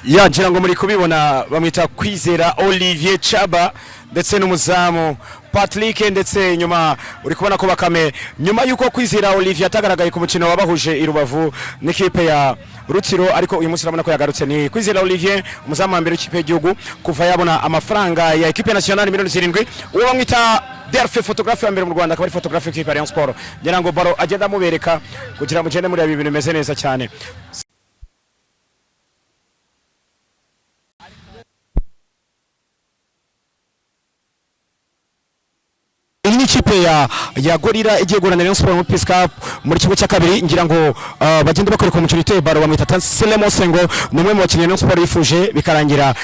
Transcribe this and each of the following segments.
Ya ngira ngo muri kubibona bamwita Kwizera Olivier Chaba ndetse n'umuzamu Patrick ndetse nyuma uri kubona ko Bakame nyuma yuko Kwizera Olivier atagaragaye ku mukino wabahuje i Rubavu n'ikipe ya Rutsiro, ariko uyu munsi urabona ko yagarutse. Ni Kwizera Olivier umuzamu wa mbere w'ikipe y'igihugu kuva yabona amafaranga ya equipe nationale miliyoni 7, uwo bamwita Delphi photographe wa mbere mu Rwanda, akaba ari photographe w'ikipe ya Rayon Sport. Ngira ngo baro agenda mubereka kugira mugende muri ibi bintu bimeze neza cyane. Ikipe ya Gorira igiye guhura Rayon Sport mu Peace Cup muri kigo cya kabiri, ngira ngo bagenda bakoreka umukino iteye baro bamwita Tanselemo Sengo, numwe mu bakinnyi Rayon Sport yifuje bikarangira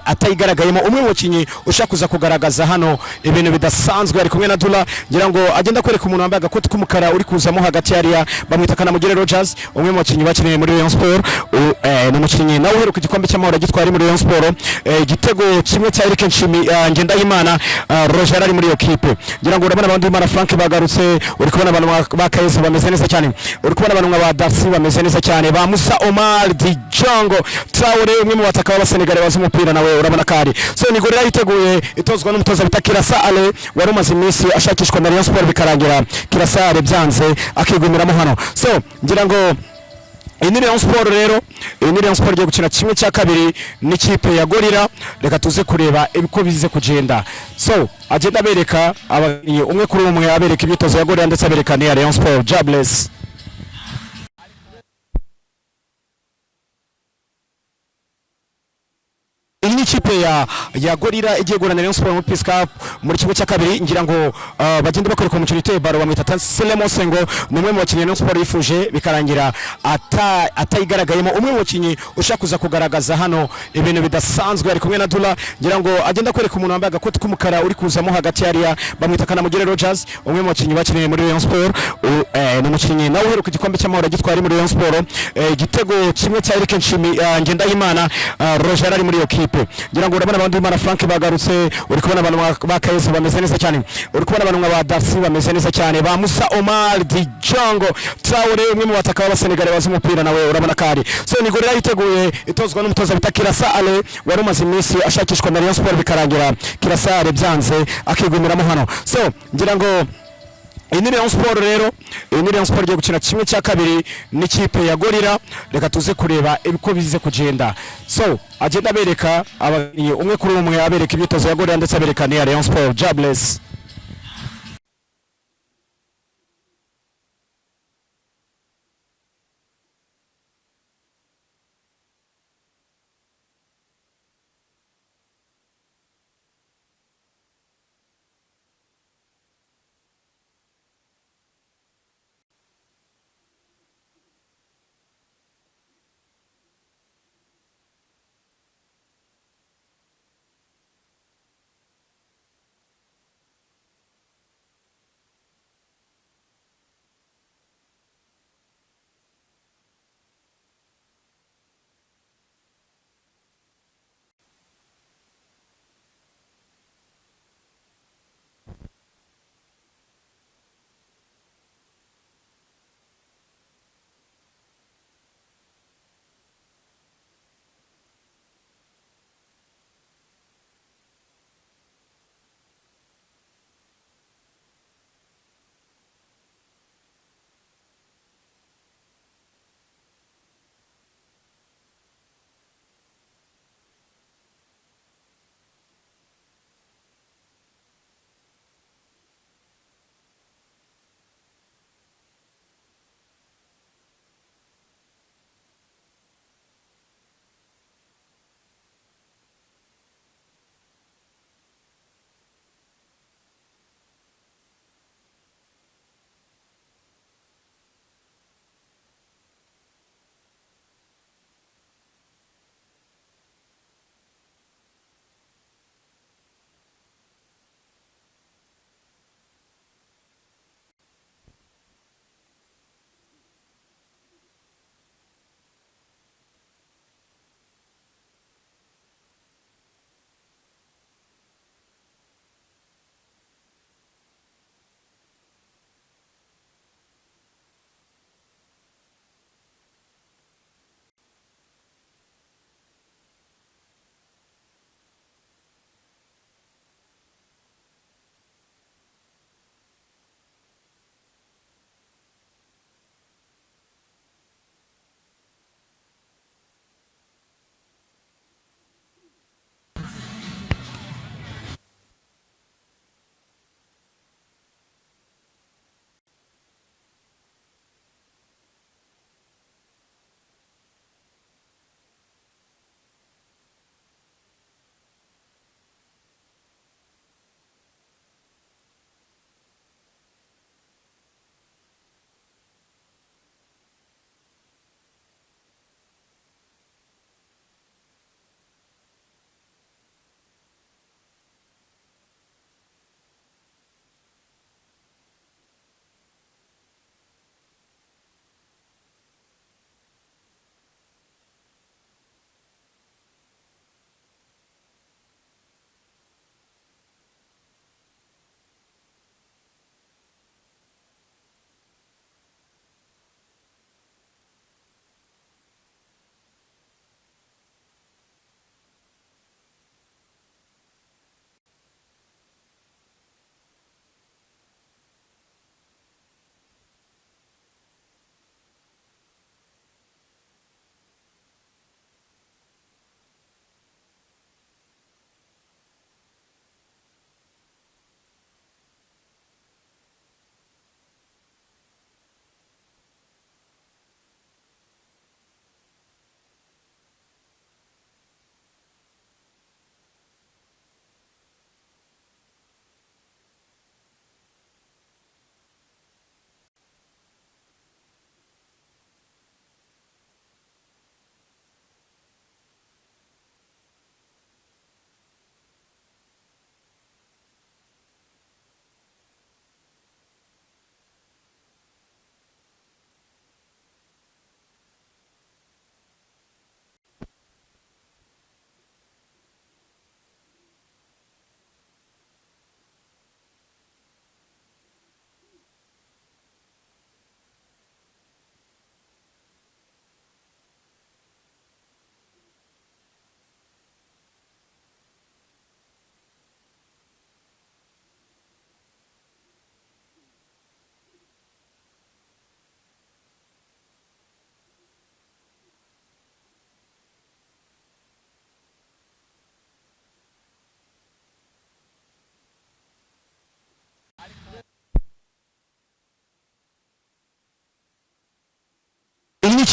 atayigaragayemo. Umwe mu bakinnyi ushaka kuza kugaragaza hano ibintu bidasanzwe ari kumwe na Dula, ngira ngo agenda kwereka umuntu wambaye agakoti k'umukara uri kuzamo hagati yariya bamwita Kanamugire Rogers, umwe mu bakinnyi bakiniye muri Rayon Sport. Ni umukinnyi nawe uheruka igikombe cy'amahoro gitwara muri Rayon Sport, igitego kimwe cya Eric Nshimi Ngendahimana Roger ari muri iyo kipe. Ngira ngo urabona abandi Imana Frank bagarutse, uri kubona abantu bakayeze bameze neza cyane, uri kubona abantu nka Darcy bameze neza cyane, ba Musa Omar Dijongo Traore umwe mu bataka b'Abasenegale bazi umupira nawe urabona kari. So ni Gorira yiteguye itozwa n'umutoza bita Kirasa Ale wari umaze iminsi ashakishwa na Rayon Sport bikarangira Kirasa Ale byanze akigumiramo hano. So ngira ngo ini Rayon Sport rero, ini Rayon Sport igiye gukina kimwe cya kabiri n'ikipe ya Gorira. Reka tuze kureba ibiko bize kugenda. So agenda bereka abanye umwe kuri umwe, abereka imyitozo ya Gorira ndetse abereka ni Rayon Sport. Jobless ikipe ya Gorira igiye guhura Rayon Sport mu Peace Cup muri kigo cya kabiri, ngira ngo bagenda bakoreka umukino iteye baro bamwita Tanselemo Sengo, numwe mu bakinnyi Rayon Sport yifuje bikarangira atayigaragayemo. Umwe mu bakinnyi ushaka kuza kugaragaza hano ibintu bidasanzwe ari kumwe na Dula, ngira ngo agenda kwereka umuntu wambaye agakoti k'umukara uri kuzamo hagati yariya bamwita Kanamugire Rogers, umwe mu bakinnyi bakiniye muri Rayon Sport. Ni umukinnyi nawe uheruka igikombe cy'amahoro gitwara muri Rayon Sport, igitego kimwe cya Eric Nshimi Ngendahimana Roger ari muri iyo kipe. Ngira ngo urabona abandi Imana Frank bagarutse, uri kubona abantu bakayeze bameze neza cyane, uri kubona abantu nka Darcy bameze neza cyane, ba Musa Omar Dijongo Traore umwe mu bataka b'Abasenegale bazi umupira nawe urabona kari. So ni Gorira yiteguye itozwa n'umutoza bita Kirasa Ale wari umaze iminsi ashakishwa na Rayon Sport bikarangira Kirasa Ale byanze akigumiramo hano. So ngira ngo ini Rayon Sport rero, ini Rayon Sport igiye gukina kimwe cya kabiri n'ikipe ya Gorira. Reka tuze kureba ibiko bize kugenda. So agenda bereka abanye umwe kuri umwe, abereka imyitozo ya Gorira ndetse abereka ni Rayon Sport. Jobless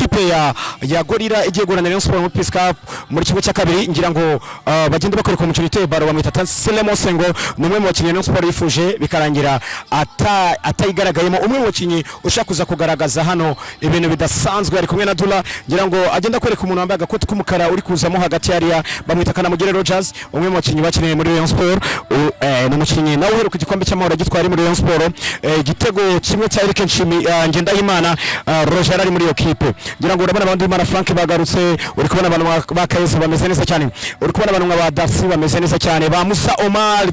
n'ikipe ya gorira igiye guhura na Rayon Sport muri Peace Cup muri kigo cya kabiri ngira ngo bagende bakoreka umukino uteye baro bamwita Tansile Sengo numwe mu bakinnyi Rayon Sport yifuje bikarangira atayigaragayemo umwe mu bakinnyi ushaka kuza kugaragaza hano ibintu bidasanzwe ari kumwe na Dula ngira ngo agenda kwereka umuntu wambaye agakoti k'umukara uri kuzamo hagati yariya bamwita Kanamugire Rogers umwe mu bakinnyi bakineye muri Rayon Sport n'umukinnyi nawe uheruka igikombe cy'amahoro gitwari muri Rayon Sport igitego kimwe cya Eric Nshimi Ngendahimana Roger ari muri iyo kipe ngira ngo urabona abandi Imana Frank bagarutse uri kubona abantu ba Kayese bameze neza cyane uri kubona abantu nka ba Darcy bameze neza cyane ba Musa Omar